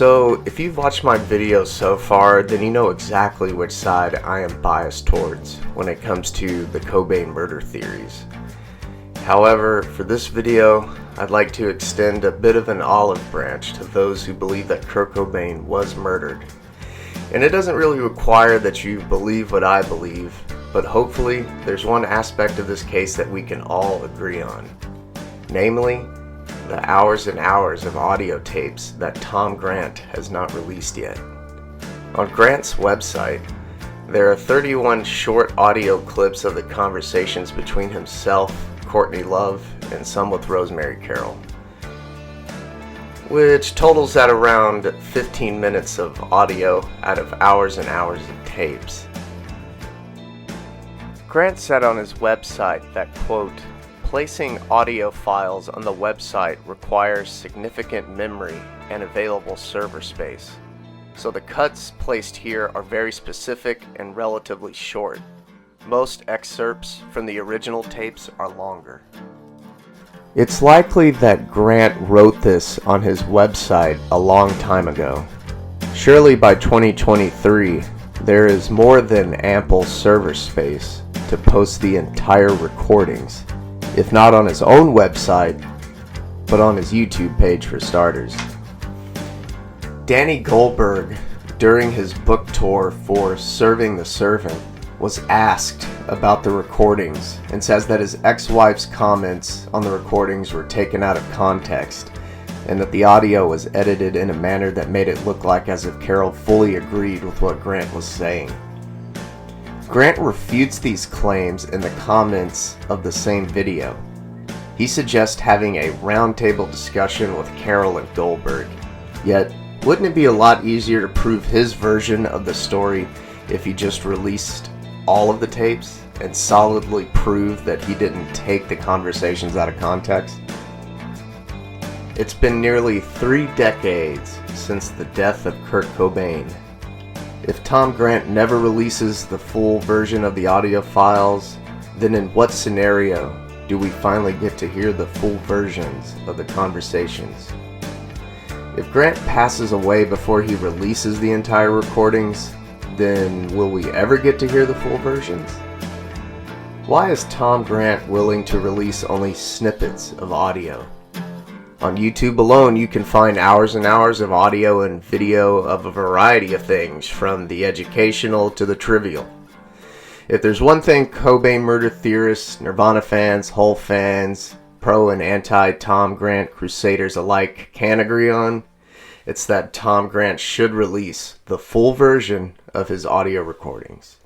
So, if you've watched my videos so far, then you know exactly which side I am biased towards when it comes to the Cobain murder theories. However, for this video, I'd like to extend a bit of an olive branch to those who believe that Kurt Cobain was murdered. And it doesn't really require that you believe what I believe, but hopefully there's one aspect of this case that we can all agree on. Namely, the hours and hours of audio tapes that Tom Grant has not released yet. On Grant's website, there are 31 short audio clips of the conversations between himself, Courtney Love, and some with Rosemary Carroll, which totals at around 15 minutes of audio out of hours and hours of tapes. Grant said on his website that, quote, placing audio files on the website requires significant memory and available server space, so the cuts placed here are very specific and relatively short. Most excerpts from the original tapes are longer. It's likely that Grant wrote this on his website a long time ago. Surely by 2023, there is more than ample server space to post the entire recordings, if not on his own website, but on his YouTube page for starters. Danny Goldberg, during his book tour for Serving the Servant, was asked about the recordings and says that his ex-wife's comments on the recordings were taken out of context and that the audio was edited in a manner that made it look like as if Carroll fully agreed with what Grant was saying. Grant refutes these claims in the comments of the same video. He suggests having a roundtable discussion with Carroll and Goldberg. Yet, wouldn't it be a lot easier to prove his version of the story if he just released all of the tapes and solidly prove that he didn't take the conversations out of context? It's been nearly 3 decades since the death of Kurt Cobain. If Tom Grant never releases the full version of the audio files, then in what scenario do we finally get to hear the full versions of the conversations? If Grant passes away before he releases the entire recordings, then will we ever get to hear the full versions? Why is Tom Grant willing to release only snippets of audio? On YouTube alone, you can find hours and hours of audio and video of a variety of things, from the educational to the trivial. If there's one thing Cobain murder theorists, Nirvana fans, Hole fans, pro and anti-Tom Grant crusaders alike can agree on, it's that Tom Grant should release the full version of his audio recordings.